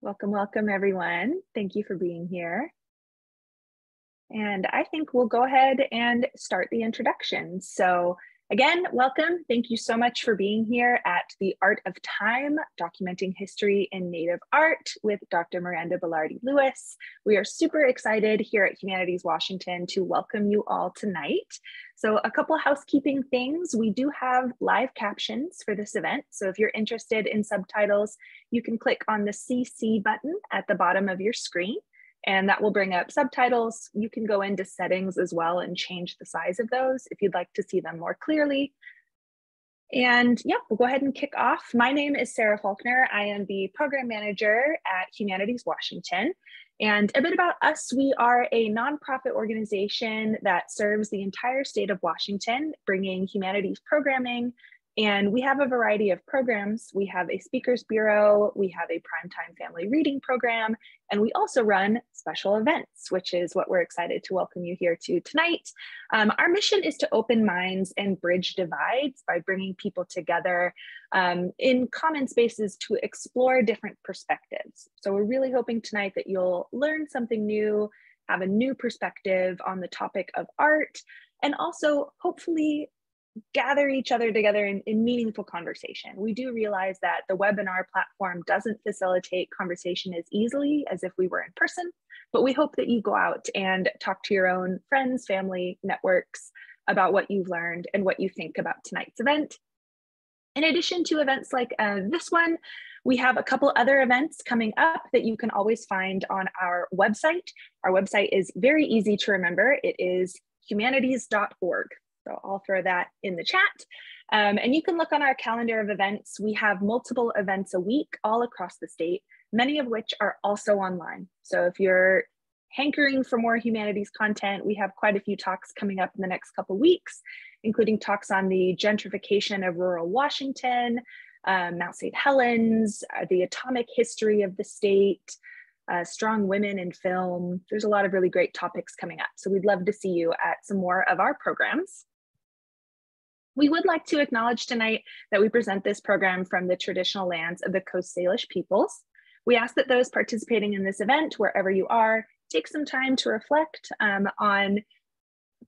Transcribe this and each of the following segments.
Welcome, welcome everyone. Thank you for being here. And I think we'll go ahead and start the introduction. So again, welcome. Thank you so much for being here at the Art of Time, Documenting History in Native Art with Dr. Miranda Belarde-Lewis. We are super excited here at Humanities Washington to welcome you all tonight. So a couple housekeeping things. We do have live captions for this event. So if you're interested in subtitles, you can click on the CC button at the bottom of your screen, and that will bring up subtitles. You can go into settings as well and change the size of those if you'd like to see them more clearly. And yeah, we'll go ahead and kick off. My name is Sarah Faulkner. I am the program manager at Humanities Washington. And a bit about us, we are a nonprofit organization that serves the entire state of Washington, bringing humanities programming. And we have a variety of programs. We have a speakers bureau, we have a primetime family reading program, and we also run special events, which is what we're excited to welcome you here to tonight. Our mission is to open minds and bridge divides by bringing people together in common spaces to explore different perspectives. So we're really hoping tonight that you'll learn something new, have a new perspective on the topic of art, and also hopefully gather each other together in meaningful conversation. We do realize that the webinar platform doesn't facilitate conversation as easily as if we were in person, but we hope that you go out and talk to your own friends, family, networks about what you've learned and what you think about tonight's event. In addition to events like this one, we have a couple other events coming up that you can always find on our website. Our website is very easy to remember. It is humanities.org. So I'll throw that in the chat. And you can look on our calendar of events. We have multiple events a week all across the state, many of which are also online. So if you're hankering for more humanities content, we have quite a few talks coming up in the next couple weeks, including talks on the gentrification of rural Washington, Mount St. Helens, the atomic history of the state, strong women in film. There's a lot of really great topics coming up. So we'd love to see you at some more of our programs. We would like to acknowledge tonight that we present this program from the traditional lands of the Coast Salish peoples. We ask that those participating in this event, wherever you are, take some time to reflect on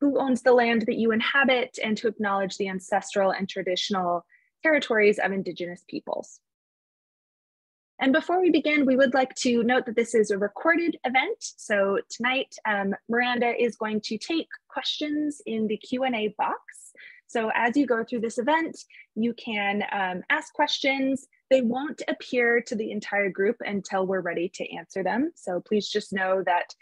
who owns the land that you inhabit and to acknowledge the ancestral and traditional territories of Indigenous peoples. And before we begin, we would like to note that this is a recorded event. So tonight, Miranda is going to take questions in the Q&A box. So as you go through this event, you can ask questions. They won't appear to the entire group until we're ready to answer them. So please just know that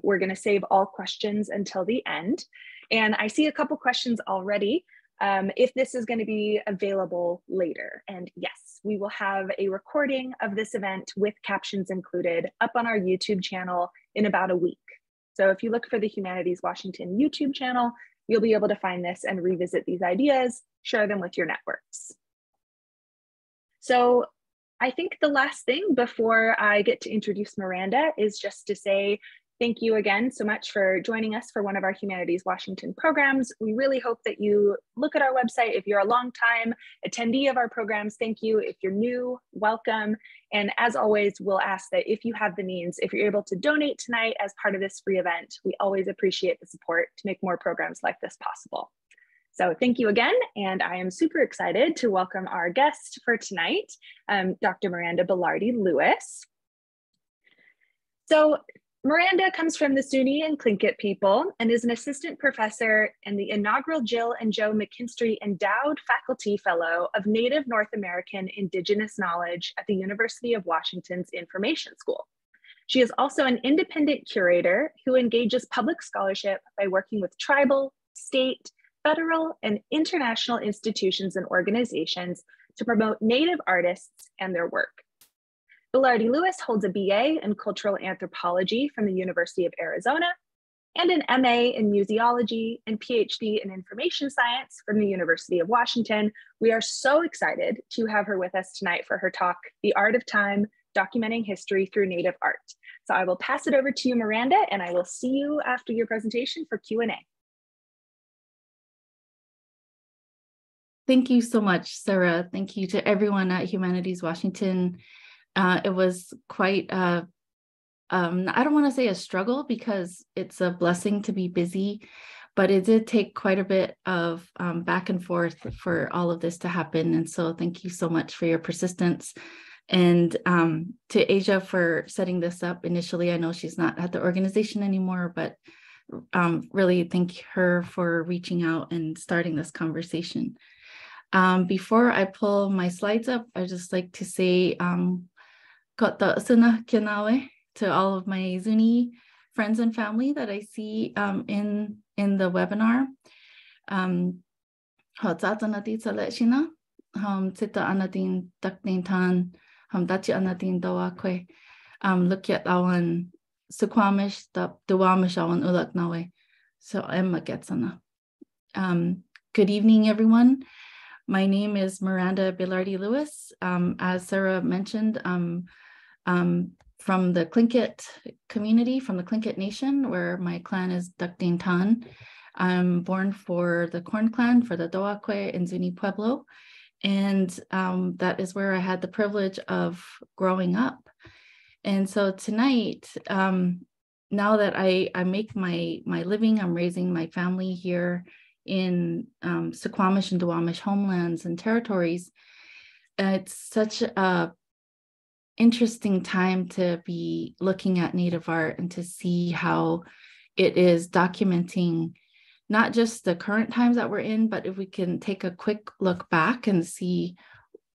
we're going to save all questions until the end. And I see a couple questions already. If this is going to be available later. And yes, we will have a recording of this event with captions included up on our YouTube channel in about a week. So if you look for the Humanities Washington YouTube channel, you'll be able to find this and revisit these ideas, share them with your networks. So I think the last thing before I get to introduce Miranda is just to say thank you again so much for joining us for one of our Humanities Washington programs. We really hope that you look at our website. If you're a longtime attendee of our programs, thank you. If you're new, welcome. And as always, we'll ask that if you have the means, if you're able to donate tonight as part of this free event, we always appreciate the support to make more programs like this possible. So thank you again. And I am super excited to welcome our guest for tonight, Dr. Miranda Belarde-Lewis. So Miranda comes from the Zuni and Tlingit people and is an assistant professor and the inaugural Jill and Joe McKinstry Endowed Faculty Fellow of Native North American Indigenous Knowledge at the University of Washington's Information School. She is also an independent curator who engages public scholarship by working with tribal, state, federal, and international institutions and organizations to promote Native artists and their work. Belarde-Lewis holds a BA in Cultural Anthropology from the University of Arizona and an MA in Museology and PhD in Information Science from the University of Washington. We are so excited to have her with us tonight for her talk, The Art of Time, Documenting History Through Native Art. So I will pass it over to you, Miranda, and I will see you after your presentation for Q&A. Thank you so much, Sarah. Thank you to everyone at Humanities Washington It was quite, I don't want to say a struggle because it's a blessing to be busy, but it did take quite a bit of back and forth for all of this to happen. And so thank you so much for your persistence. And to Asia for setting this up initially. I know she's not at the organization anymore, but really thank her for reaching out and starting this conversation. Before I pull my slides up, I'd just like to say Kota Suna Kinawe to all of my Zuni friends and family that I see in the webinar. Hotsata nati saleshina, tita anatin taknintan, dachi anatin dawakwe, look at awan Suquamish, the Duwamish awan ulak nawe. So Emma Getsana. Good evening, everyone. My name is Miranda Belarde-Lewis. As Sarah mentioned, from the Tlingit community, from the Tlingit Nation, where my clan is Dakdin Tan. I'm born for the Corn Clan, for the Doakwe in Zuni Pueblo. And that is where I had the privilege of growing up. And so tonight, now that I make my living, I'm raising my family here in Suquamish and Duwamish homelands and territories. It's such a interesting time to be looking at Native art and to see how it is documenting not just the current times that we're in, but if we can take a quick look back and see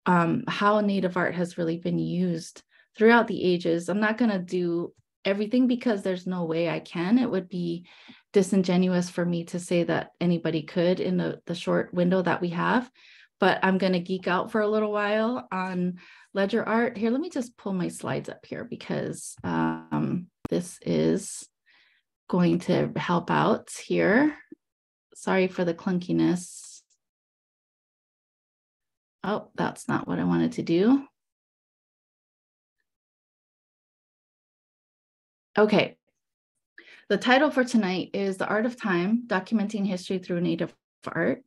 how Native art has really been used throughout the ages. I'm not going to do everything because there's no way I can. It would be disingenuous for me to say that anybody could in the short window that we have, but I'm going to geek out for a little while on ledger art. Here, let me just pull my slides up here because this is going to help out here. Sorry for the clunkiness. Oh, that's not what I wanted to do. Okay. The title for tonight is The Art of Time, Documenting History Through Native Art.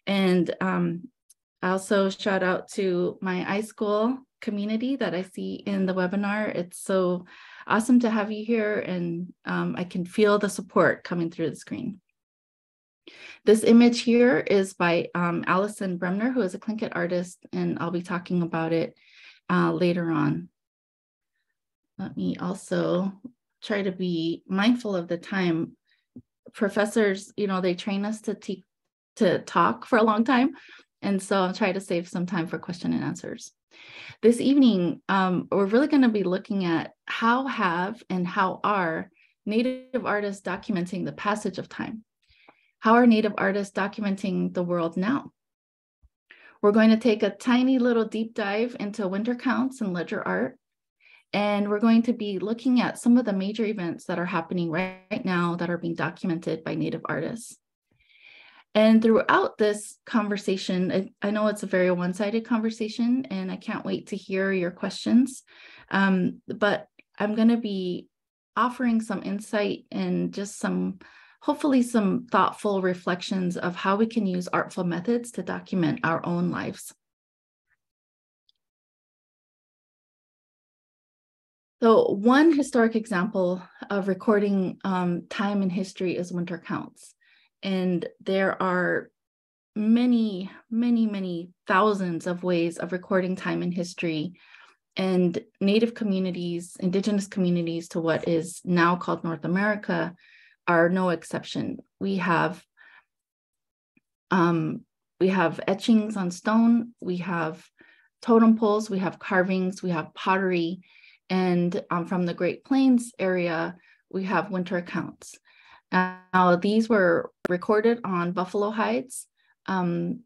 And I also shout out to my iSchool community that I see in the webinar. It's so awesome to have you here, and I can feel the support coming through the screen. This image here is by Allison Bremner, who is a Tlingit artist, and I'll be talking about it later on. Let me also try to be mindful of the time. Professors, you know, they train us to talk for a long time. And so I'll try to save some time for question and answers. This evening, we're really going to be looking at how have and how are Native artists documenting the passage of time? How are Native artists documenting the world now? We're going to take a tiny little deep dive into winter counts and ledger art. And we're going to be looking at some of the major events that are happening right now that are being documented by Native artists. And throughout this conversation, I know it's a very one-sided conversation, and I can't wait to hear your questions. But I'm going to be offering some insight and just hopefully some thoughtful reflections of how we can use artful methods to document our own lives. So one historic example of recording time in history is winter counts. And there are many, many, many thousands of ways of recording time in history. And Native communities, Indigenous communities to what is now called North America are no exception. We have etchings on stone, we have totem poles, we have carvings, we have pottery, and from the Great Plains area, we have winter accounts. Now, these were recorded on buffalo hides,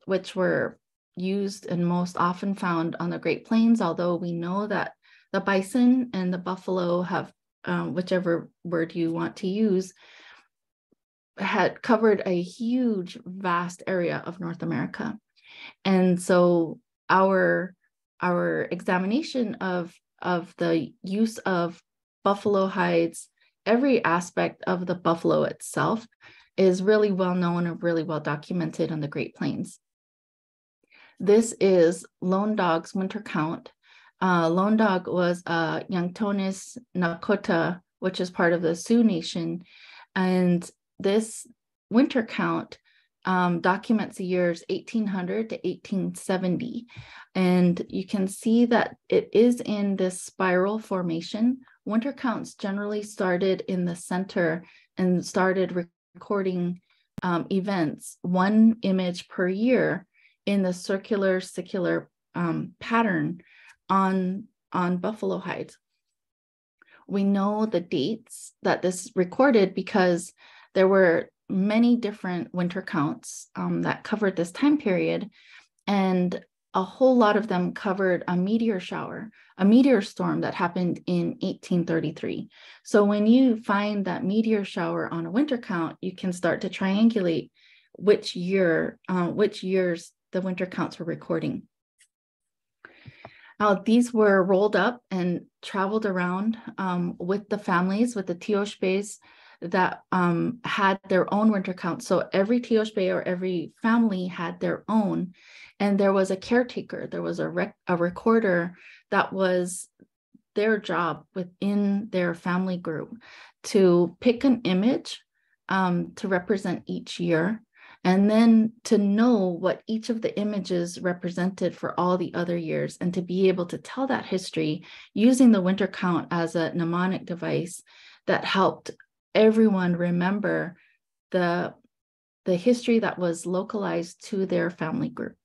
which were used and most often found on the Great Plains, although we know that the bison and the buffalo have, whichever word you want to use, had covered a huge, vast area of North America. And so our examination of the use of buffalo hides, every aspect of the buffalo itself is really well known and really well documented on the Great Plains. This is Lone Dog's winter count Lone Dog was Yanktonis Nakota, which is part of the Sioux Nation. And this winter count documents the years 1800 to 1870. And you can see that it is in this spiral formation. Winter counts generally started in the center and started recording events, one image per year in the circular pattern on buffalo hides. We know the dates that this recorded because there were many different winter counts that covered this time period, and a whole lot of them covered a meteor storm that happened in 1833. So when you find that meteor shower on a winter count, you can start to triangulate which years the winter counts were recording. These were rolled up and traveled around with the families, with the Tioshbes that had their own winter count. So every Tioshbe or every family had their own, and there was a caretaker. There was a recorder that was their job within their family group to pick an image to represent each year, and then to know what each of the images represented for all the other years, and to be able to tell that history using the winter count as a mnemonic device that helped everyone remember the history that was localized to their family group.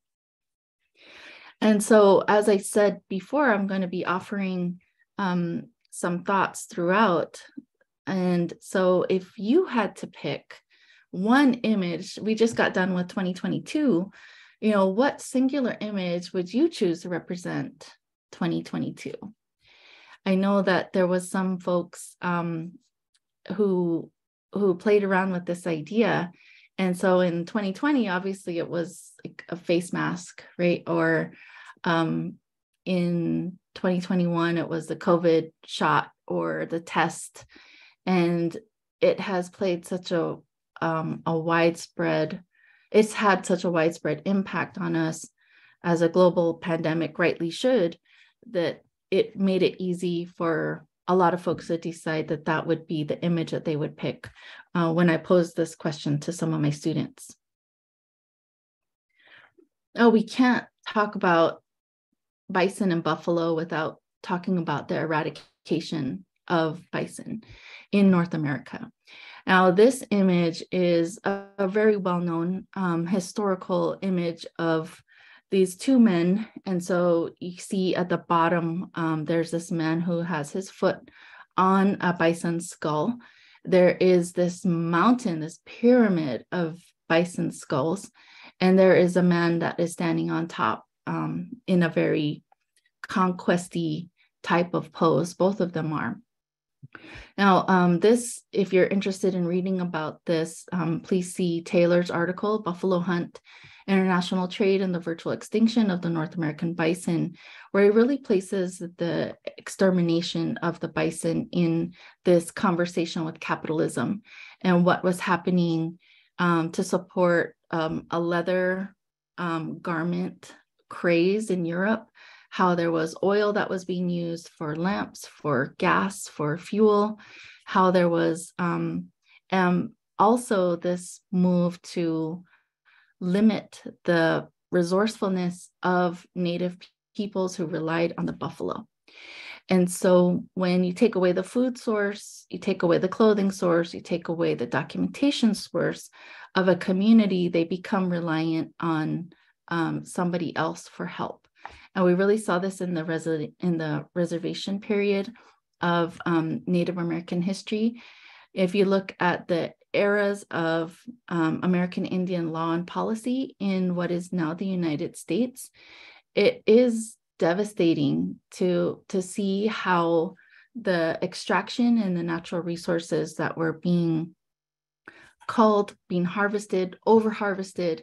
And so, as I said before, I'm going to be offering some thoughts throughout. And so if you had to pick one image, we just got done with 2022, what singular image would you choose to represent 2022? I know that there was some folks who played around with this idea. And so in 2020, obviously it was like a face mask, right? Or in 2021, it was the COVID shot or the test. And it has played such a widespread, it's had such a widespread impact on us as a global pandemic, rightly should, that it made it easy for a lot of folks to decide that that would be the image that they would pick when I posed this question to some of my students. Oh, we can't talk about bison and buffalo without talking about the eradication of bison in North America. Now, this image is a very well-known historical image of these two men. And so you see at the bottom, there's this man who has his foot on a bison skull. There is this mountain, this pyramid of bison skulls, and there is a man that is standing on top in a very conquesty type of pose. Both of them are. Now, this, if you're interested in reading about this, please see Taylor's article, Buffalo Hunt, International Trade and the Virtual Extinction of the North American Bison, where he really places the extermination of the bison in this conversation with capitalism and what was happening to support a leather garment craze in Europe, how there was oil that was being used for lamps, for gas, for fuel, how there was also this move to limit the resourcefulness of Native peoples who relied on the buffalo. And so when you take away the food source, you take away the clothing source, you take away the documentation source of a community, they become reliant on somebody else for help. And we really saw this in the reservation period of Native American history. If you look at the eras of American Indian law and policy in what is now the United States, it is devastating to see how the extraction and the natural resources that were being harvested, over-harvested,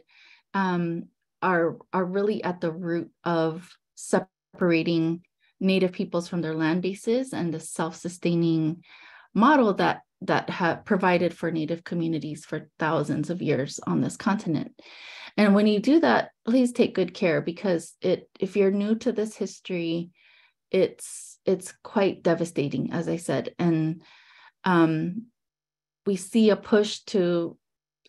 are really at the root of separating Native peoples from their land bases and the self-sustaining model that have provided for Native communities for thousands of years on this continent. And when you do that, please take good care, because if you're new to this history, it's quite devastating, as I said. And we see a push to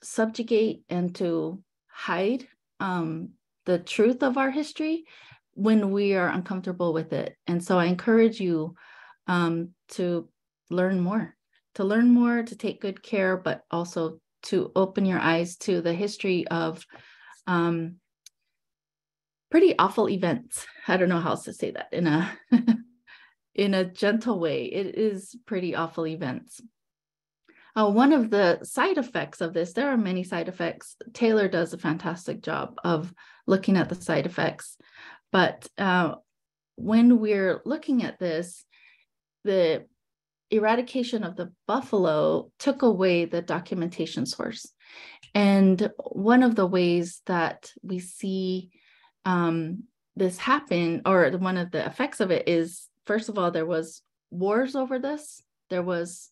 subjugate and to hide the truth of our history when we are uncomfortable with it. And so I encourage you to learn more, to take good care, but also to open your eyes to the history of pretty awful events. I don't know how else to say that in a in a gentle way. It is pretty awful events. One of the side effects of this, there are many side effects. Taylor does a fantastic job of looking at the side effects. But when we're looking at this, the eradication of the buffalo took away the documentation source. And one of the ways that we see this happen, or one of the effects of it, is, first of all, there was wars over this. There was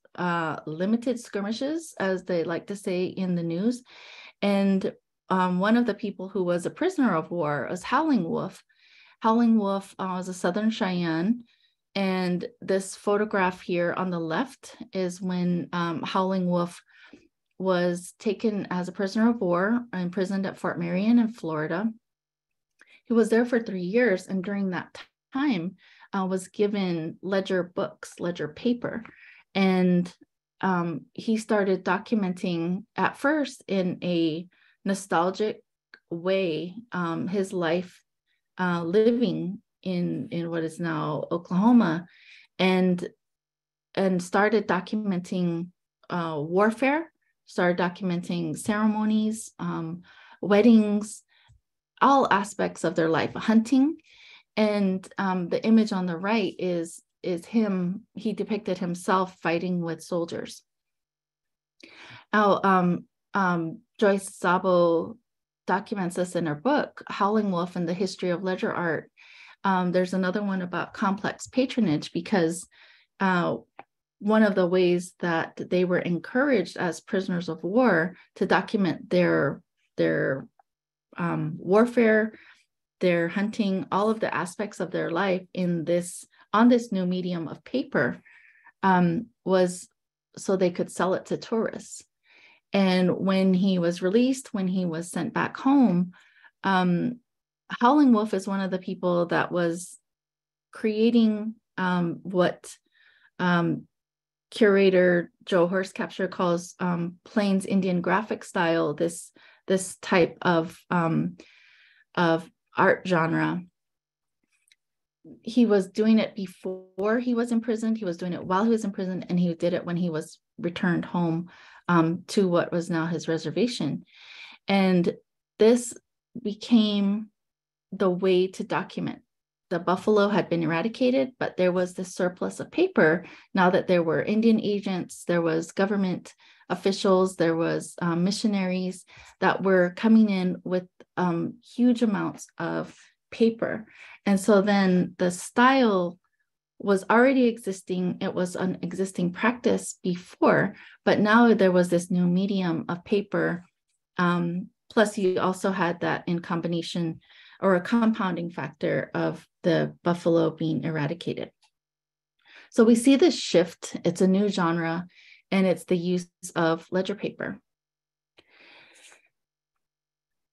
limited skirmishes, as they like to say in the news. And one of the people who was a prisoner of war was Howling Wolf. Howling Wolf was a Southern Cheyenne. And this photograph here on the left is when Howling Wolf was taken as a prisoner of war, imprisoned at Fort Marion in Florida. He was there for 3 years, and during that time was given ledger books, ledger paper. And he started documenting, at first in a nostalgic way, his life living in what is now Oklahoma, and started documenting warfare, started documenting ceremonies, weddings, all aspects of their life, hunting. And the image on the right is him. He depicted himself fighting with soldiers. Now, Joyce Szabo documents this in her book, Howling Wolf and the History of Ledger Art. There's another one about complex patronage, because one of the ways that they were encouraged as prisoners of war to document their warfare, their hunting, all of the aspects of their life on this new medium of paper, was so they could sell it to tourists. And when he was released, when he was sent back home, Howling Wolf is one of the people that was creating what curator Joe Horscapture calls Plains Indian graphic style, this type of art genre. He was doing it before he was imprisoned. He was doing it while he was imprisoned, and he did it when he was returned home to what was now his reservation. And this became the way to document. The buffalo had been eradicated, but there was this surplus of paper. Now that there were Indian agents, there was government officials, there was missionaries that were coming in with huge amounts of paper. And so then the style was already existing. It was an existing practice before, but now there was this new medium of paper. Plus you also had that in combination, or a compounding factor, of the buffalo being eradicated. So we see this shift. It's a new genre, and it's the use of ledger paper.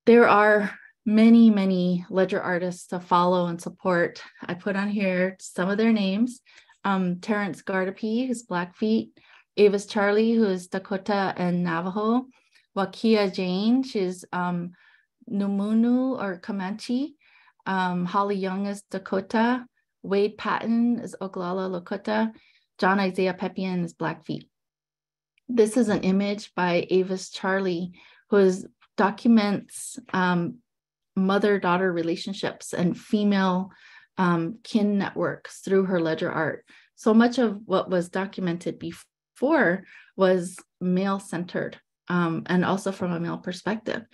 There are many, many ledger artists to follow and support. I put on here some of their names. Terrence Gardapi, who's Blackfeet; Avis Charlie, who is Dakota and Navajo; Wakia Jane, she's Numunu or Comanche; Holly Young is Dakota; Wade Patton is Oglala Lakota; John Isaiah Peppian is Blackfeet. This is an image by Avis Charlie, who documents mother-daughter relationships and female kin networks through her ledger art. So much of what was documented before was male-centered, and also from a male perspective.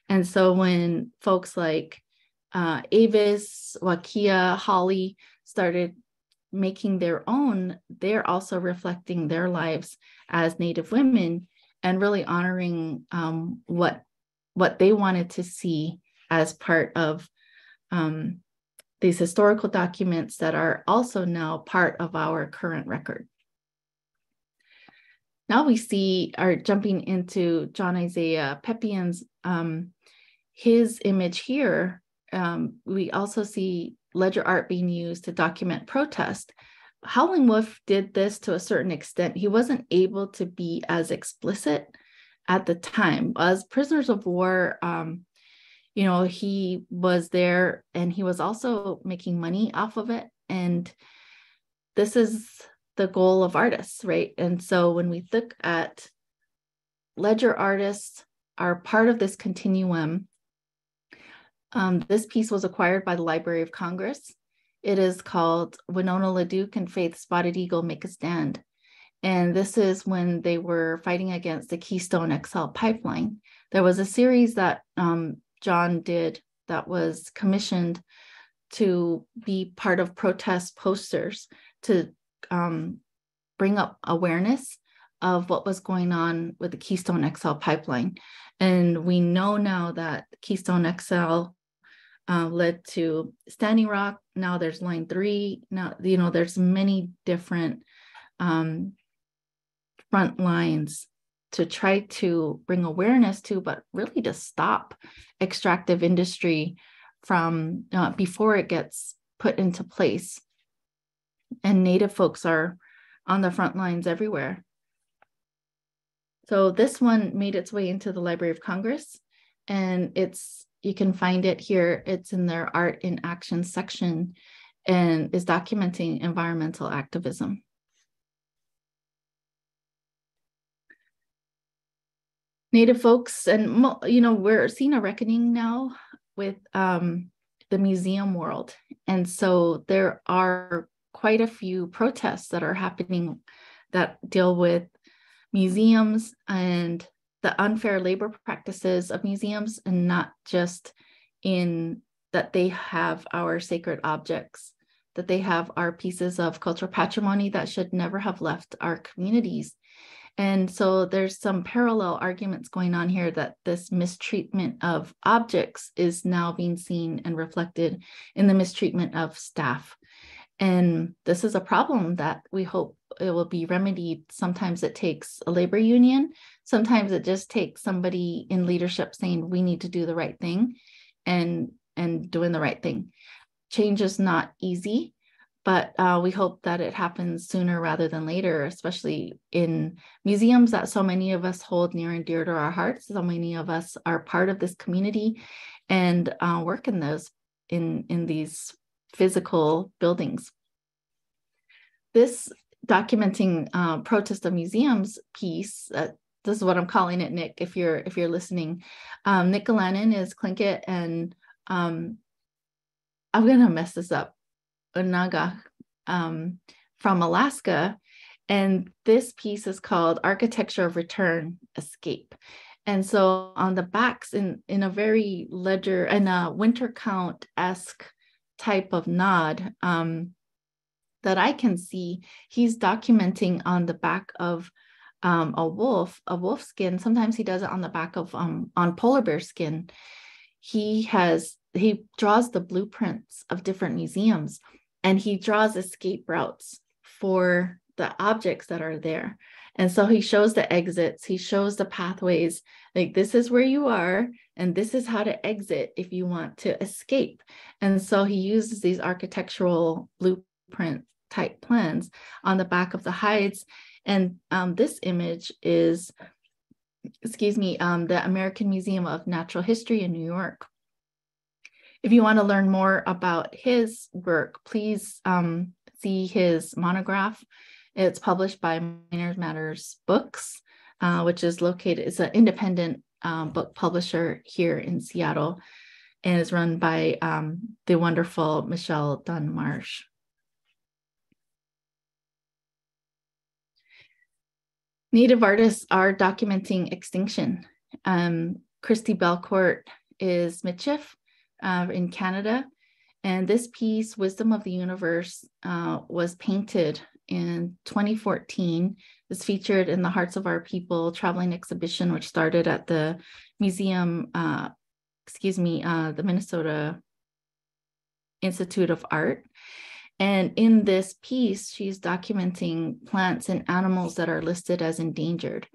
And so when folks like Avis, Wakia, Holly started making their own, they're also reflecting their lives as Native women and really honoring what they wanted to see as part of these historical documents that are also now part of our current record. Now we are jumping into John Isaiah Peppian's, his image here. We also see ledger art being used to document protest. Howling Wolf did this to a certain extent. He wasn't able to be as explicit at the time. As prisoners of war, he was there and he was also making money off of it. And this is the goal of artists, right? And so when we look at ledger artists are part of this continuum, this piece was acquired by the Library of Congress. It is called Winona LaDuke and Faith Spotted Eagle Make a Stand. And this is when they were fighting against the Keystone XL pipeline. There was a series that John did that was commissioned to be part of protest posters to bring up awareness of what was going on with the Keystone XL pipeline. And we know now that Keystone XL led to Standing Rock. Now there's Line 3. Now, there's many different front lines to try to bring awareness to, but really to stop extractive industry from before it gets put into place. And Native folks are on the front lines everywhere. So this one made its way into the Library of Congress, and you can find it here. It's in their Art in Action section and is documenting environmental activism. Native folks, and we're seeing a reckoning now with the museum world. And so there are quite a few protests that are happening that deal with museums and the unfair labor practices of museums, and not just in that they have our sacred objects, that they have our pieces of cultural patrimony that should never have left our communities. And so there's some parallel arguments going on here that this mistreatment of objects is now being seen and reflected in the mistreatment of staff. And this is a problem that we hope it will be remedied. Sometimes it takes a labor union. Sometimes it just takes somebody in leadership saying we need to do the right thing and doing the right thing. Change is not easy, but we hope that it happens sooner rather than later, especially in museums that so many of us hold near and dear to our hearts. So many of us are part of this community and work in these physical buildings. This documenting protest of museums piece, this is what I'm calling it, Nick, if you're listening. Nick Galanin is Tlingit, and I'm gonna mess this up, Onaga, from Alaska. And this piece is called Architecture of Return, Escape. And so on the backs, in a very ledger and a winter count-esque type of nod that I can see, he's documenting on the back of a wolf skin. Sometimes he does it on the back of on polar bear skin. He draws the blueprints of different museums, and he draws escape routes for the objects that are there. And so he shows the exits, he shows the pathways, like this is where you are, and this is how to exit if you want to escape. And so he uses these architectural blueprint type plans on the back of the hides. And this image is, the American Museum of Natural History in New York. If you want to learn more about his work, please see his monograph. It's published by Miners Matters Books, which is it's an independent book publisher here in Seattle, and is run by the wonderful Michelle Dunn-Marsh. Native artists are documenting extinction. Christy Belcourt is Michif in Canada, and this piece, Wisdom of the Universe, was painted in 2014. It's featured in the Hearts of Our People traveling exhibition, which started at the museum, the Minnesota Institute of Art. And in this piece, she's documenting plants and animals that are listed as endangered.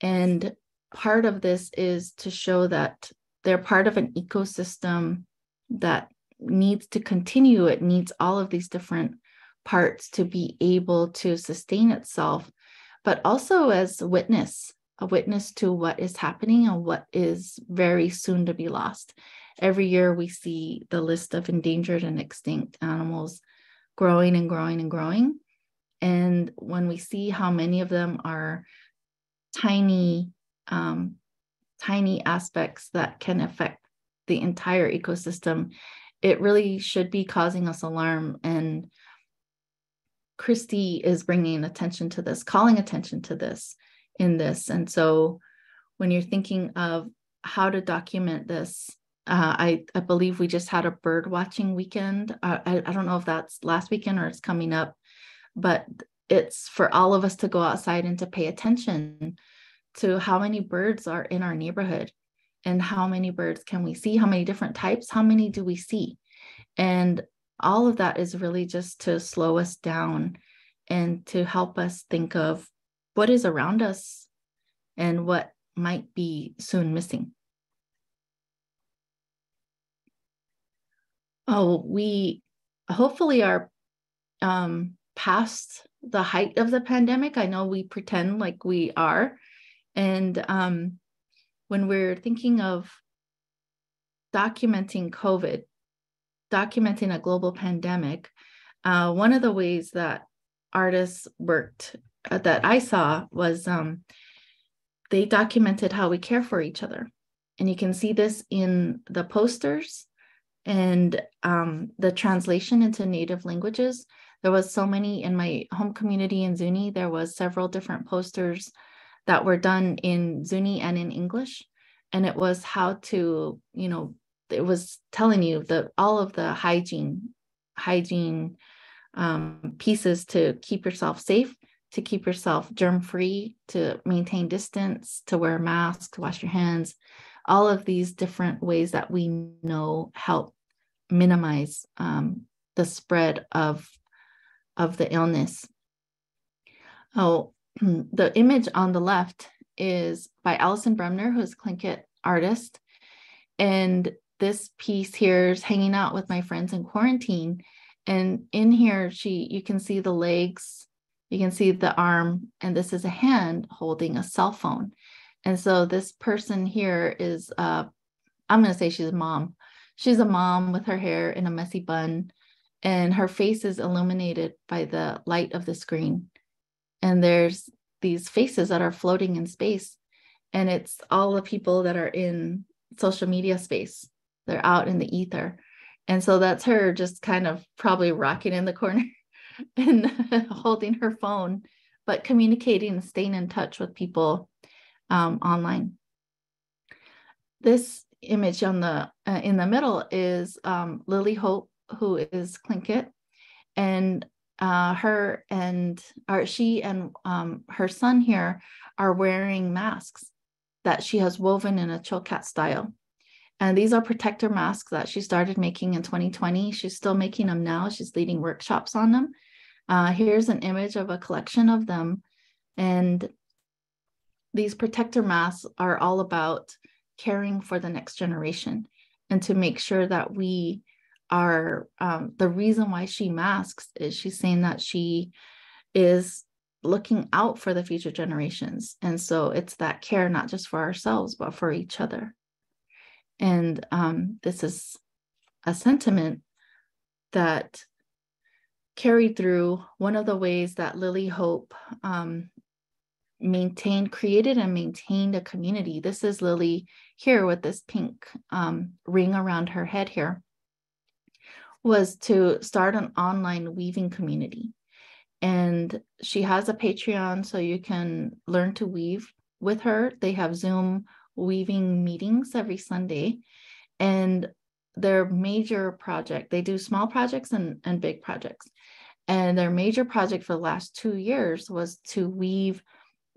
And part of this is to show that they're part of an ecosystem that needs to continue. It needs all of these different parts to be able to sustain itself, but also as a witness to what is happening and what is very soon to be lost. Every year we see the list of endangered and extinct animals growing and growing and growing. And when we see how many of them are tiny aspects that can affect the entire ecosystem, it really should be causing us alarm. And Christy is bringing attention to this, calling attention to this in this. And so when you're thinking of how to document this, I believe we just had a bird watching weekend. I don't know if that's last weekend or it's coming up, but it's for all of us to go outside and to pay attention to how many birds are in our neighborhood and how many birds can we see, how many different types, how many do we see? And all of that is really just to slow us down and to help us think of what is around us and what might be soon missing. Oh, we hopefully are past the height of the pandemic. I know we pretend like we are. And when we're thinking of documenting COVID, documenting a global pandemic, one of the ways that artists worked that I saw was they documented how we care for each other. And you can see this in the posters and the translation into native languages. There was so many in my home community in Zuni. There was several different posters that were done in Zuni and in English. And it was how to, it was telling you that all of the hygiene pieces to keep yourself safe, to keep yourself germ-free, to maintain distance, to wear masks, to wash your hands, all of these different ways that we know help minimize the spread of the illness. Oh, the image on the left is by Alison Bremner, who's a Tlingit artist. And this piece here is hanging out with my friends in quarantine. And in here, you can see the legs, you can see the arm, and this is a hand holding a cell phone. And so this person here is, I'm going to say she's a mom. She's a mom with her hair in a messy bun, and her face is illuminated by the light of the screen. And there's these faces that are floating in space. And it's all the people that are in social media space. They're out in the ether. And so that's her just kind of probably rocking in the corner and holding her phone, but communicating and staying in touch with people online. This image on the in the middle is Lily Hope, who is Tlingit, and she and her son here are wearing masks that she has woven in a chokat style. And these are protector masks that she started making in 2020. She's still making them now. She's leading workshops on them. Here's an image of a collection of them. And these protector masks are all about caring for the next generation and to make sure that we are, the reason why she masks is she's saying that she is looking out for the future generations. And so it's that care, not just for ourselves, but for each other. And this is a sentiment that carried through one of the ways that Lily Hope created and maintained a community. This is Lily here with this pink ring around her head here, was to start an online weaving community. And she has a Patreon, so you can learn to weave with her. They have Zoom weaving meetings every Sunday. And their major project, they do small projects and big projects. And their major project for the last 2 years was to weave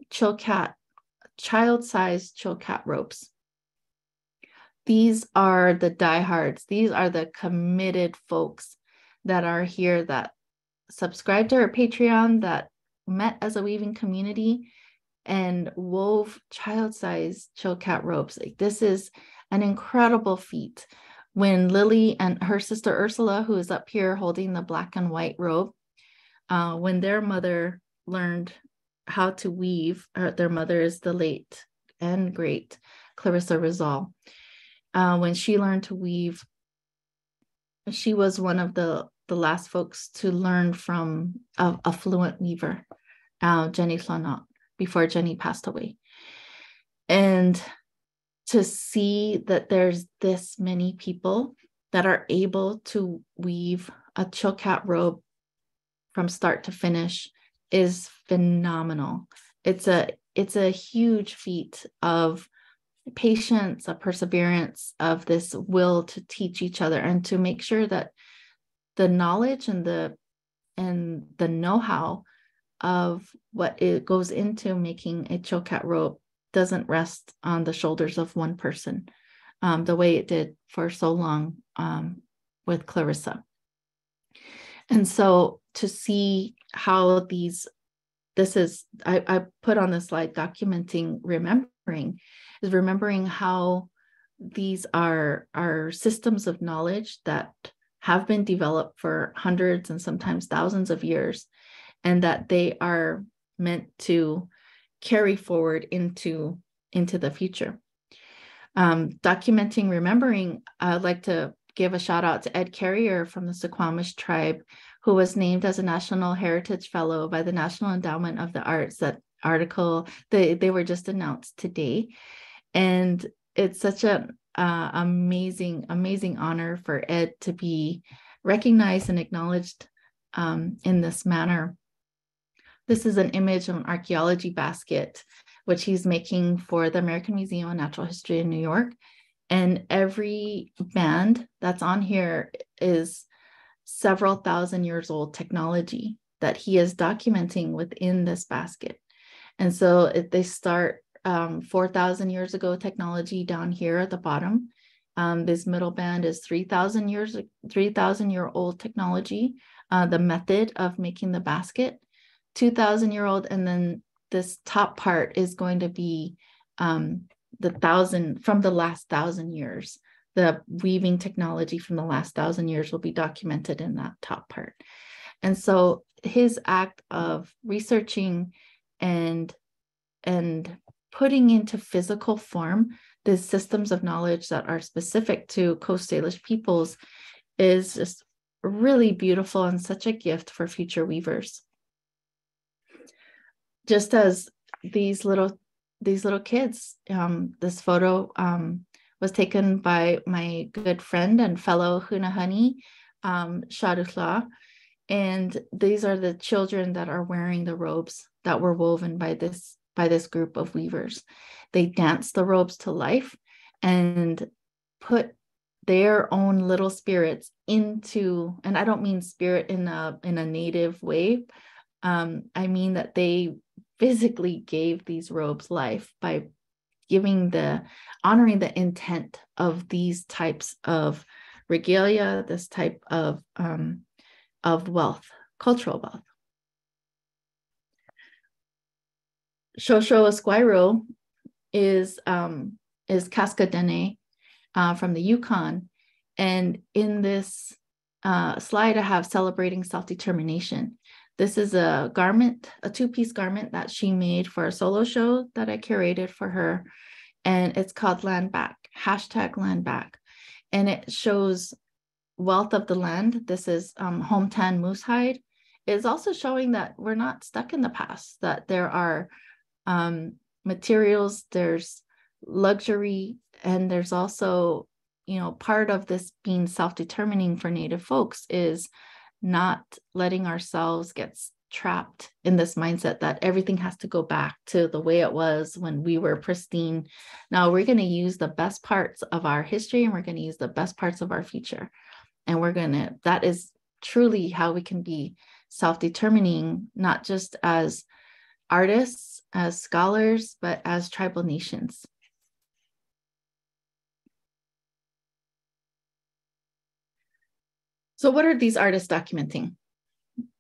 child-sized chokat ropes. these are the diehards. These are the committed folks that are here, that subscribe to our Patreon, that met as a weaving community and wove child-sized chilkat robes. Like, this is an incredible feat. When Lily and her sister Ursula, who is up here holding the black and white robe, when their mother learned how to weave, their mother is the late and great Clarissa Rizal. When she learned to weave, she was one of the last folks to learn from a fluent weaver, Jenny Flanot, before Jenny passed away. And to see that there's this many people that are able to weave a chilkat robe from start to finish is phenomenal. It's a huge feat of patience, of perseverance, of this will to teach each other and to make sure that the knowledge and the know-how of what it goes into making a chilkat robe doesn't rest on the shoulders of one person, the way it did for so long with Clarissa. And so to see how I put on the slide documenting remembering how these are systems of knowledge that have been developed for hundreds and sometimes thousands of years, and that they are meant to carry forward into the future. Documenting remembering, I'd like to give a shout out to Ed Carrier from the Suquamish tribe, who was named as a National Heritage Fellow by the National Endowment of the Arts. That article, they were just announced today. And it's such an amazing honor for Ed to be recognized and acknowledged in this manner. This is an image of an archaeology basket, which he's making for the American Museum of Natural History in New York. And every band that's on here is several thousand years old technology that he is documenting within this basket. And so they start 4,000 years ago technology down here at the bottom. This middle band is 3,000-year-old technology, the method of making the basket, 2,000-year-old, and then this top part is going to be from the last 1,000 years. The weaving technology from the last 1,000 years will be documented in that top part. And so his act of researching and putting into physical form the systems of knowledge that are specific to Coast Salish peoples is just really beautiful and such a gift for future weavers. Just as these little kids, this photo was taken by my good friend and fellow Hunahani, Shadutla, and these are the children that are wearing the robes that were woven by this group of weavers. They dance the robes to life and put their own little spirits into, and I don't mean spirit in a native way. I mean that they physically gave these robes life by honoring the intent of these types of regalia, this type of wealth, cultural wealth. Shosho Esquiro is Cascadene from the Yukon. And in this slide, I have celebrating self-determination. This is a garment, a two-piece garment that she made for a solo show that I curated for her. And it's called Land Back, #LandBack. And it shows wealth of the land. This is hometown moose hide. It's also showing that we're not stuck in the past, that there are materials, there's luxury, and there's also, part of this being self-determining for Native folks is not letting ourselves get trapped in this mindset that everything has to go back to the way it was when we were pristine. Now we're going to use the best parts of our history and we're going to use the best parts of our future. And that is truly how we can be self-determining, not just as artists, as scholars, but as tribal nations. So what are these artists documenting?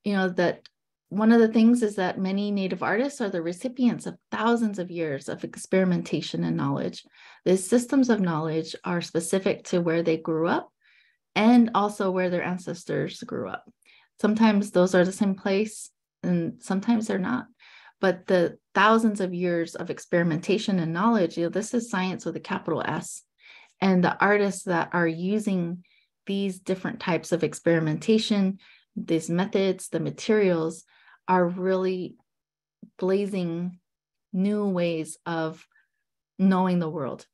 That one of the things is that many Native artists are the recipients of thousands of years of experimentation and knowledge. These systems of knowledge are specific to where they grew up and also where their ancestors grew up. Sometimes those are the same place and sometimes they're not. But the thousands of years of experimentation and knowledge, this is science with a capital S. And the artists that are using these different types of experimentation, these methods, the materials, are really blazing new ways of knowing the world.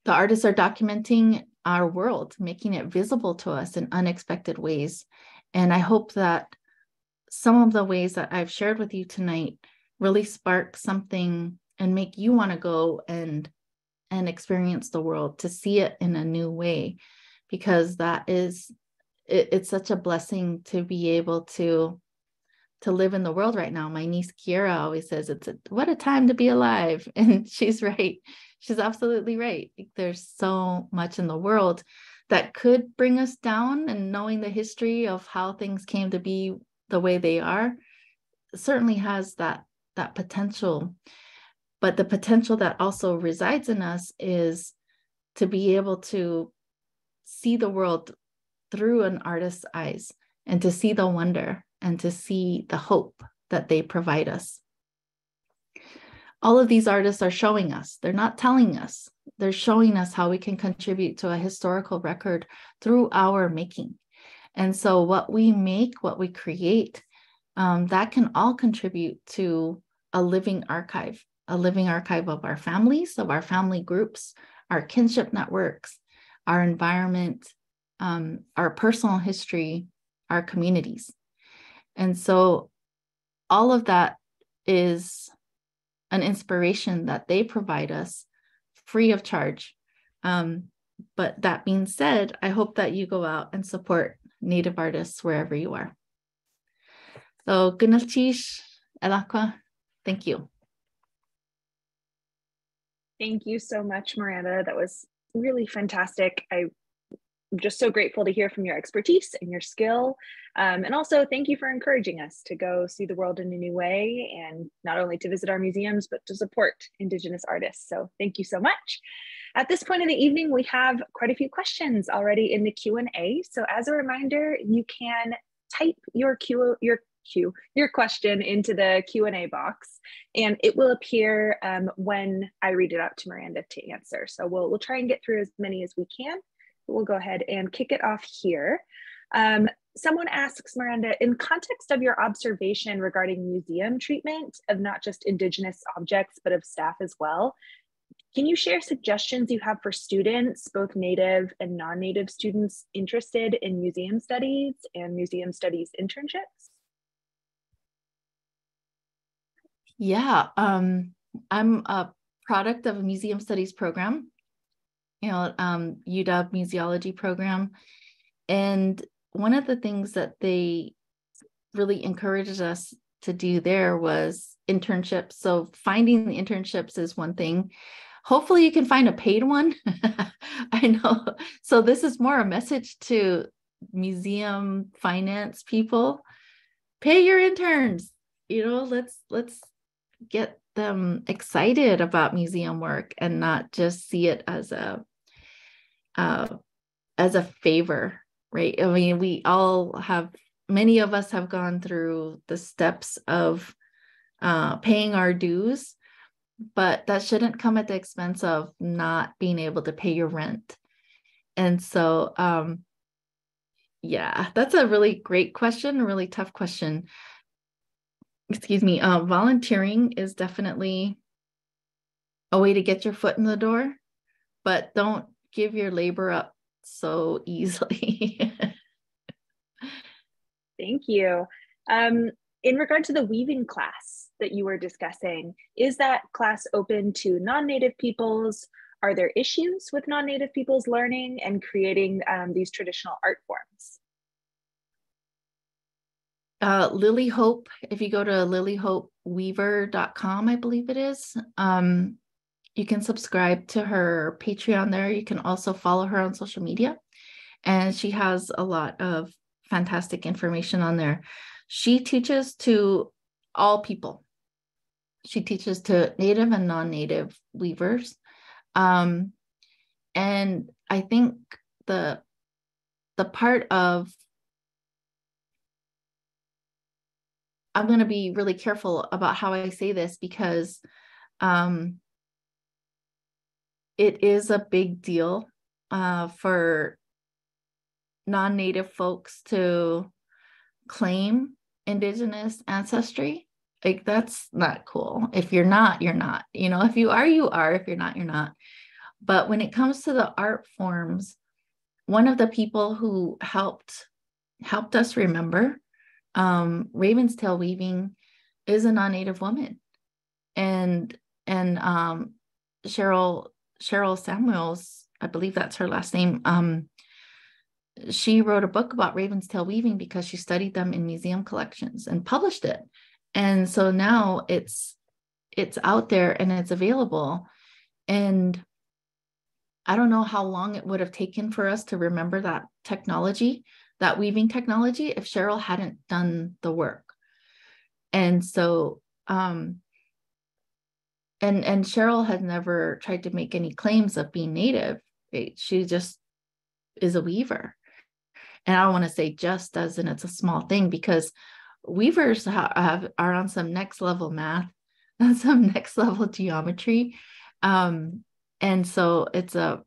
The artists are documenting our world, making it visible to us in unexpected ways. And I hope that some of the ways that I've shared with you tonight really spark something and make you want to go and experience the world, to see it in a new way, because it's such a blessing to be able to live in the world right now. My niece Kiera always says what a time to be alive. And she's right. She's absolutely right. There's so much in the world that could bring us down, and knowing the history of how things came to be the way they are certainly has that potential. But the potential that also resides in us is to be able to see the world through an artist's eyes, and to see the wonder and to see the hope that they provide us. All of these artists are showing us, they're not telling us, they're showing us how we can contribute to a historical record through our making. And so what we make, what we create, that can all contribute to a living archive of our families, of our family groups, our kinship networks, our environment, our personal history, our communities. And so all of that is an inspiration that they provide us free of charge. But that being said, I hope that you go out and support Native artists wherever you are. So, Gunalchish, Elakwa, thank you. Thank you so much, Miranda. That was really fantastic. I'm just so grateful to hear from your expertise and your skill. And also thank you for encouraging us to go see the world in a new way, and not only to visit our museums, but to support Indigenous artists. So thank you so much. At this point in the evening, we have quite a few questions already in the Q&A. So as a reminder, you can type your question into the Q&A box, and it will appear when I read it out to Miranda to answer. So we'll try and get through as many as we can. We'll go ahead and kick it off here. Someone asks, Miranda, in context of your observation regarding museum treatment of not just Indigenous objects, but of staff as well, can you share suggestions you have for students, both Native and non-Native students interested in museum studies and museum studies internships? Yeah, I'm a product of a museum studies program, UW museology program. And one of the things that they really encouraged us to do there was internships. So finding the internships is one thing. Hopefully you can find a paid one. I know. So this is more a message to museum finance people. Pay your interns. Let's get them excited about museum work and not just see it as a favor, right? I mean, many of us have gone through the steps of paying our dues, but that shouldn't come at the expense of not being able to pay your rent. And so, yeah, that's a really great question, a really tough question. Excuse me. Volunteering is definitely a way to get your foot in the door, but don't give your labor up so easily. Thank you. In regard to the weaving class that you were discussing, is that class open to non-Native peoples? Are there issues with non-Native peoples learning and creating these traditional art forms? Lily Hope, if you go to lilyhopeweaver.com, I believe it is, you can subscribe to her Patreon there. You can also follow her on social media. and she has a lot of fantastic information on there. She teaches to all people. She teaches to Native and non-Native weavers. And I think the part of, I'm going to be really careful about how I say this, because it is a big deal for non-Native folks to claim Indigenous ancestry. Like, that's not cool. If you're not, you're not. You know, if you are, you are. If you're not, you're not. But when it comes to the art forms, one of the people who helped us remember Raven's tail weaving is a non-Native woman, and Cheryl Samuels, I believe that's her last name. She wrote a book about Raven's tail weaving because she studied them in museum collections and published it. And so now it's out there and it's available. And I don't know how long it would have taken for us to remember that technology, that weaving technology, if Cheryl hadn't done the work. And so, and Cheryl had never tried to make any claims of being Native, right? She just is a weaver. And I don't want to say just as in it's a small thing, because weavers are on some next level math and some next level geometry. And so it's a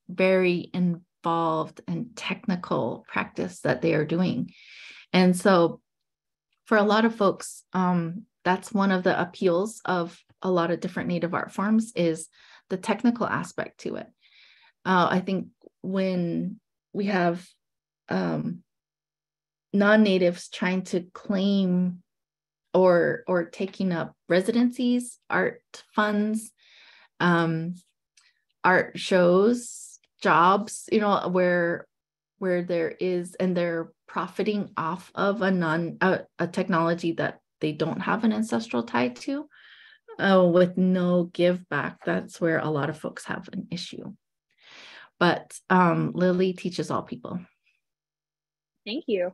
very involved and technical practice that they are doing. And so for a lot of folks, that's one of the appeals of a lot of different Native art forms, is the technical aspect to it. I think when we have non-Natives trying to claim or taking up residencies, art funds, art shows, jobs, you know, where there is, and they're profiting off of a technology that they don't have an ancestral tie to, with no give back. That's where a lot of folks have an issue. But Lily teaches all people. Thank you.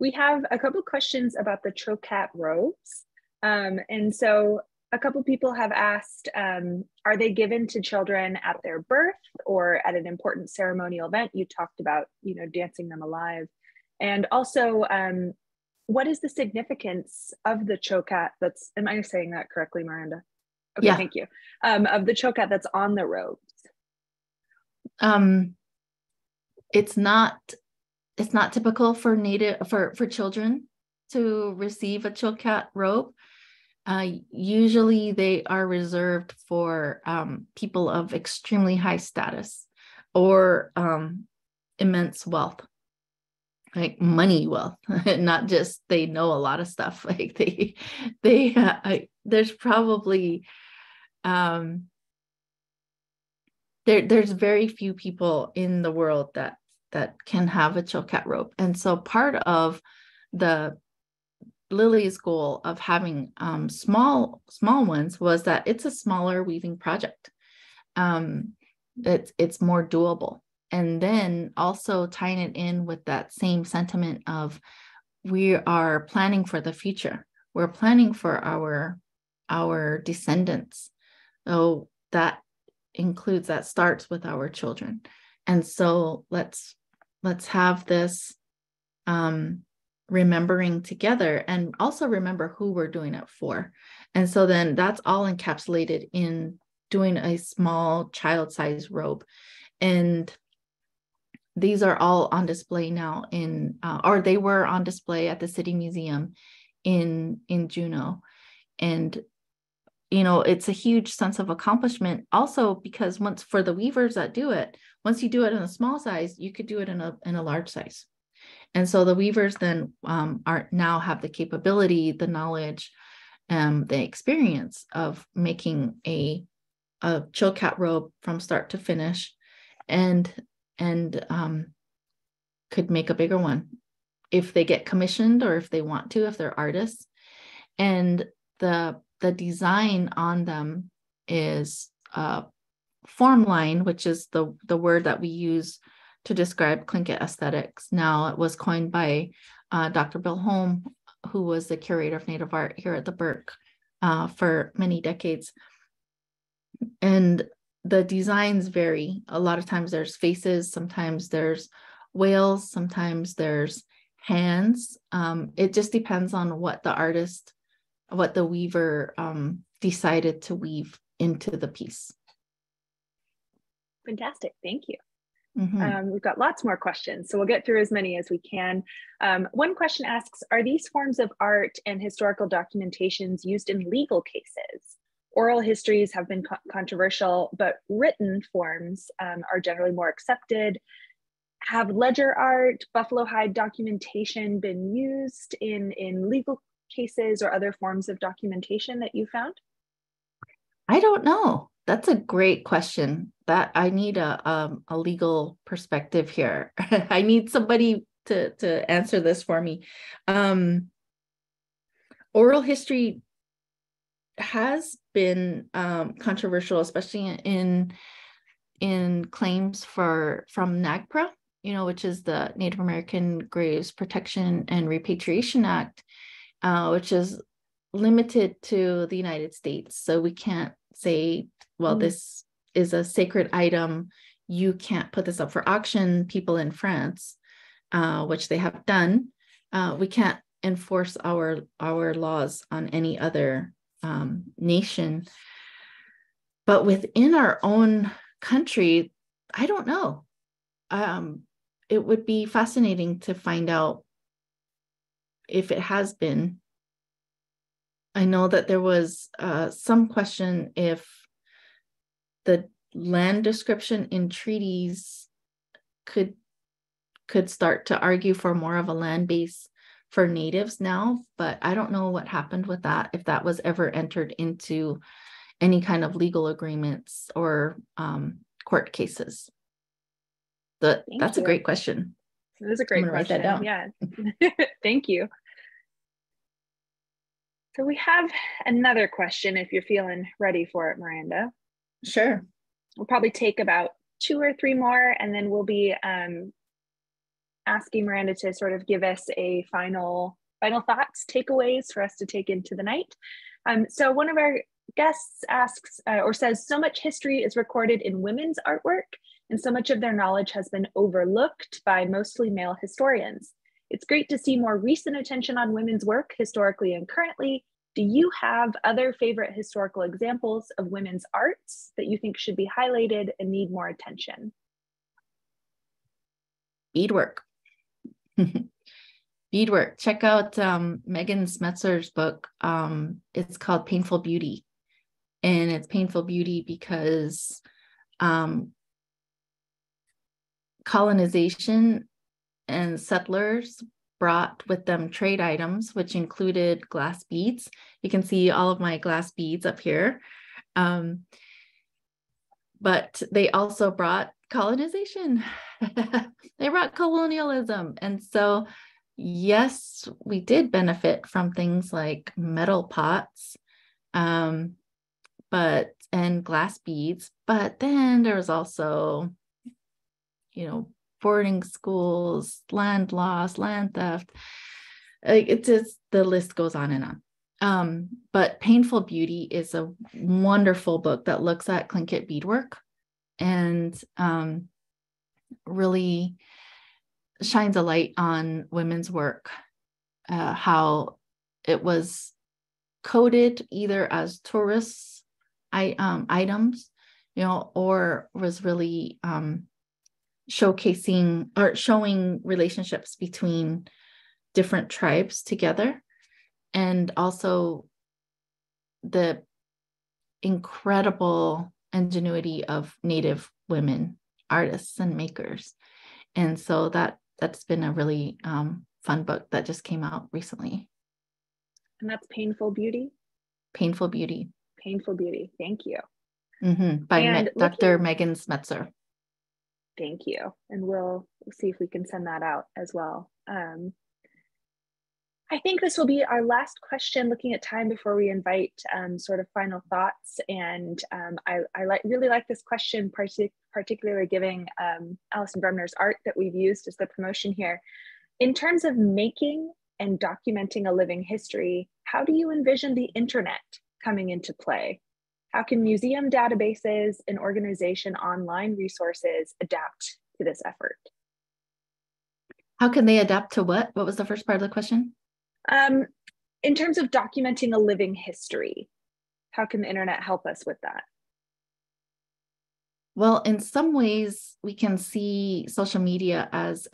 We have a couple questions about the chocat robes. And so a couple people have asked, are they given to children at their birth or at an important ceremonial event? You talked about, you know, dancing them alive. And also, what is the significance of the chocat that's, am I saying that correctly, Miranda? Okay, yeah. Thank you. Of the chocat that's on the robes. It's not typical for for children to receive a chocat robe. Usually they are reserved for people of extremely high status or immense wealth, like money wealth, not just they know a lot of stuff. Like there's probably there's very few people in the world that can have a chocat robe. And so part of the Lily's goal of having small ones was that it's a smaller weaving project. It's more doable. And then also tying it in with that same sentiment of, we are planning for the future. We're planning for our descendants. So that includes, that starts with our children. And so let's have this remembering together, and also remember who we're doing it for. And so then that's all encapsulated in doing a small child-sized robe. And these are all on display now or they were on display at the City Museum in Juneau. And you know, it's a huge sense of accomplishment also, because once, for the weavers that do it, once you do it in a small size, you could do it in a large size. And so the weavers then now have the capability, the knowledge, the experience of making a chocat robe from start to finish, and could make a bigger one if they get commissioned, or if they want to, if they're artists. And the design on them is form line, which is the word that we use to describe Tlingit aesthetics. Now, it was coined by Dr. Bill Holm, who was the curator of Native art here at the Burke for many decades. And the designs vary. A lot of times there's faces, sometimes there's whales, sometimes there's hands. It just depends on what the weaver decided to weave into the piece. Fantastic, thank you. Mm-hmm. We've got lots more questions, so we'll get through as many as we can. One question asks, are these forms of art and historical documentations used in legal cases? Oral histories have been controversial, but written forms are generally more accepted. Have ledger art, buffalo hide documentation been used in legal cases or other forms of documentation that you found? I don't know. That's a great question. That I need a legal perspective here. I need somebody to answer this for me. Oral history has been controversial, especially in claims from NAGPRA, which is the Native American Graves Protection and Repatriation Act, which is limited to the United States. So we can't say, well, this is a sacred item. You can't put this up for auction. People in France, which they have done, we can't enforce our laws on any other nation. But within our own country, I don't know. It would be fascinating to find out if it has been. I know that there was some question if the land description in treaties could start to argue for more of a land base for natives now, but I don't know what happened with that, if that was ever entered into any kind of legal agreements or court cases. That's a great question. It is a great question. Write that down. Yeah. Thank you. So we have another question if you're feeling ready for it, Miranda. Sure. We'll probably take about 2 or 3 more, and then we'll be asking Miranda to sort of give us a final thoughts, takeaways for us to take into the night. So one of our guests asks or says, so much history is recorded in women's artwork, and so much of their knowledge has been overlooked by mostly male historians. It's great to see more recent attention on women's work historically and currently. Do you have other favorite historical examples of women's arts that you think should be highlighted and need more attention? Beadwork. Beadwork. Check out Megan Smetzer's book. It's called Painful Beauty. And it's Painful Beauty because colonization and settlers brought with them trade items, which included glass beads. You can see all of my glass beads up here. But they also brought colonization. They brought colonialism. And so, yes, we did benefit from things like metal pots, and glass beads. But then there was also, boarding schools, land loss, land theft. It's just, the list goes on and on. But Painful Beauty is a wonderful book that looks at Tlingit beadwork and really shines a light on women's work, how it was coded either as tourist items, or was really showcasing or showing relationships between different tribes together, and also the incredible ingenuity of Native women artists and makers. And so that's been a really fun book that just came out recently. And that's Painful Beauty? Painful Beauty. Painful Beauty. Thank you. By Dr. Megan Smetzer. Thank you. And we'll see if we can send that out as well. I think this will be our last question, looking at time before we invite sort of final thoughts. And I really like this question, particularly giving Alison Bremner's art that we've used as the promotion here. In terms of making and documenting a living history, how do you envision the internet coming into play? How can museum databases and organization online resources adapt to this effort? How can they adapt to what? What was the first part of the question? In terms of documenting a living history, how can the internet help us with that? Well, in some ways, we can see social media as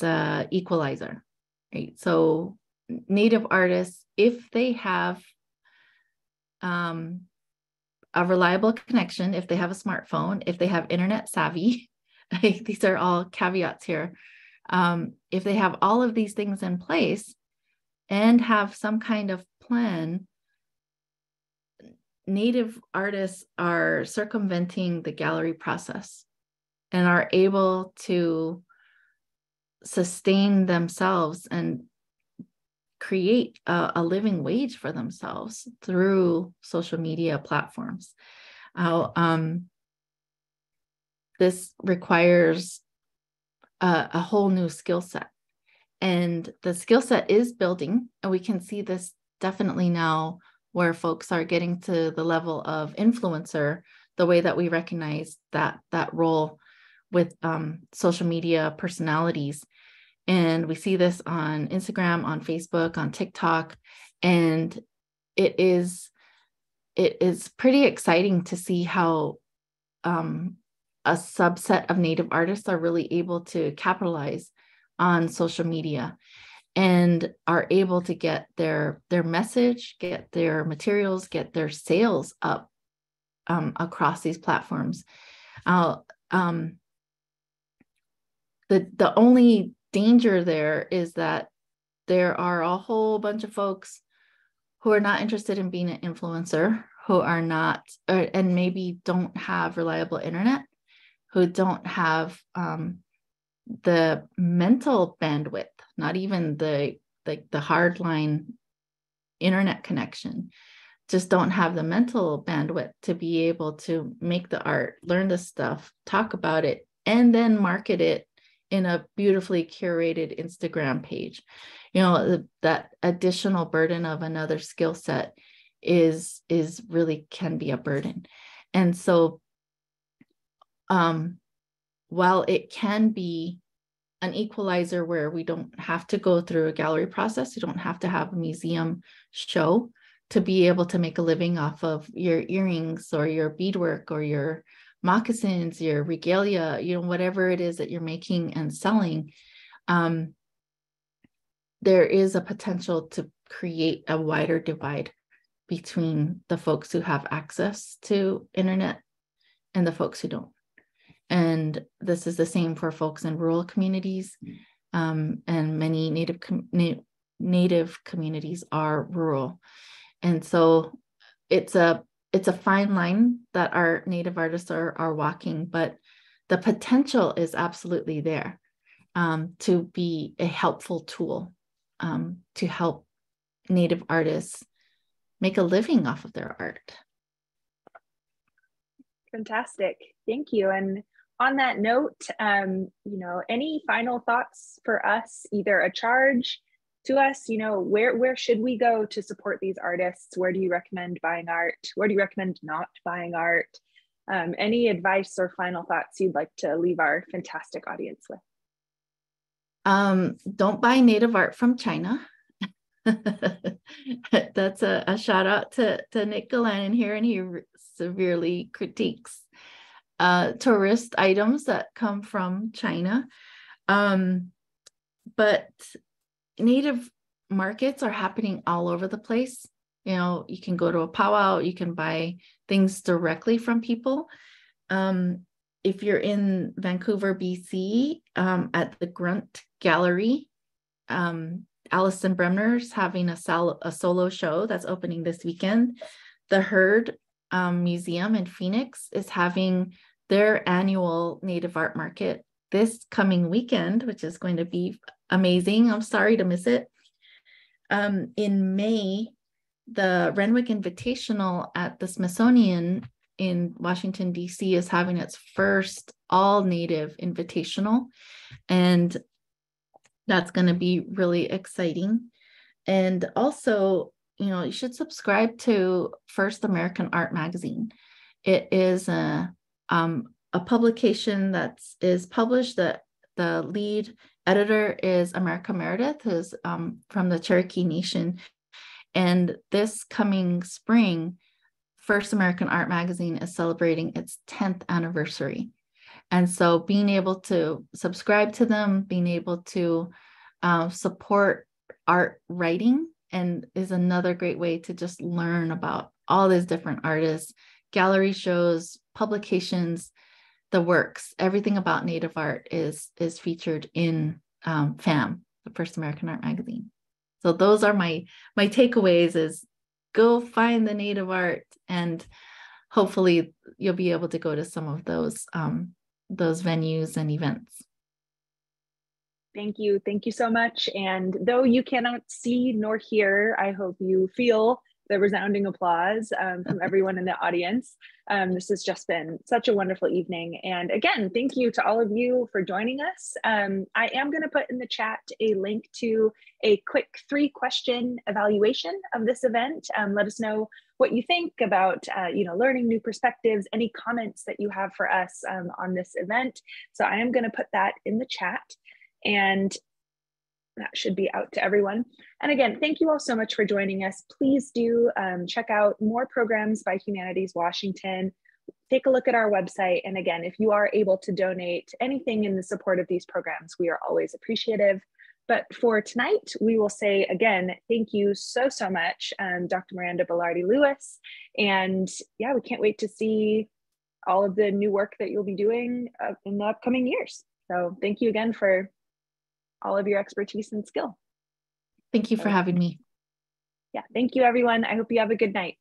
a equalizer, right? So Native artists, if they have a reliable connection, if they have a smartphone, if they have internet savvy, these are all caveats here. If they have all of these things in place and have some kind of plan, Native artists are circumventing the gallery process and are able to sustain themselves and create a living wage for themselves through social media platforms. This requires a whole new skill set, and the skill set is building, and we can see this definitely now where folks are getting to the level of influencer, the way that we recognize that role with social media personalities. And we see this on Instagram, on Facebook, on TikTok, and it is pretty exciting to see how a subset of Native artists are really able to capitalize on social media and are able to get their message, get their materials, get their sales up across these platforms. The only danger there is that there are a whole bunch of folks who are not interested in being an influencer, who are not, and maybe don't have reliable internet, who don't have the mental bandwidth, not even the hardline internet connection, just don't have the mental bandwidth to be able to make the art, learn the stuff, talk about it, and then market it in a beautifully curated Instagram page. You know, that additional burden of another skill set is really can be a burden. And so while it can be an equalizer where we don't have to go through a gallery process, you don't have to have a museum show to be able to make a living off of your earrings or your beadwork or your moccasins, your regalia, you know, whatever it is that you're making and selling, there is a potential to create a wider divide between the folks who have access to internet and the folks who don't. And this is the same for folks in rural communities, and many Native communities are rural. And so it's a fine line that our Native artists are walking, but the potential is absolutely there to be a helpful tool to help Native artists make a living off of their art. Fantastic, thank you. And on that note, you know, any final thoughts for us, either a charge to us, you know, where should we go to support these artists? Where do you recommend buying art? Where do you recommend not buying art? Any advice or final thoughts you'd like to leave our fantastic audience with? Don't buy Native art from China. That's a shout out to Nick Galanin here, and he severely critiques tourist items that come from China. But Native markets are happening all over the place. You know, you can go to a powwow, you can buy things directly from people. If you're in Vancouver, BC, at the Grunt Gallery, Alison Bremner's having a solo show that's opening this weekend. The Herd Museum in Phoenix is having their annual Native art market this coming weekend, which is going to be amazing. I'm sorry to miss it. In May, the Renwick Invitational at the Smithsonian in Washington, D.C. is having its first all-native invitational. And that's going to be really exciting. And also, you should subscribe to First American Art Magazine. It is a publication that is published. The lead editor is America Meredith, who's from the Cherokee Nation. And this coming spring, First American Art Magazine is celebrating its 10th anniversary. And so being able to subscribe to them, being able to support art writing, and is another great way to just learn about all these different artists, gallery shows, publications, the works, everything about Native art is featured in FAM, the First American Art Magazine. So those are my takeaways: is go find the Native art, and hopefully you'll be able to go to some of those venues and events. Thank you. Thank you so much. And though you cannot see nor hear, I hope you feel the resounding applause from everyone in the audience. This has just been such a wonderful evening. And again, thank you to all of you for joining us. I am going to put in the chat a link to a quick 3-question evaluation of this event. Let us know what you think about learning new perspectives, any comments that you have for us on this event. So I am going to put that in the chat, and that should be out to everyone. And again, thank you all so much for joining us. Please do check out more programs by Humanities Washington. Take a look at our website. And again, if you are able to donate anything in the support of these programs, we are always appreciative. But for tonight, we will say again, thank you so much, Dr. Miranda Belarde-Lewis. And yeah, we can't wait to see all of the new work that you'll be doing in the upcoming years. So thank you again for all of your expertise and skill. Thank you for having me. Yeah, thank you, everyone. I hope you have a good night.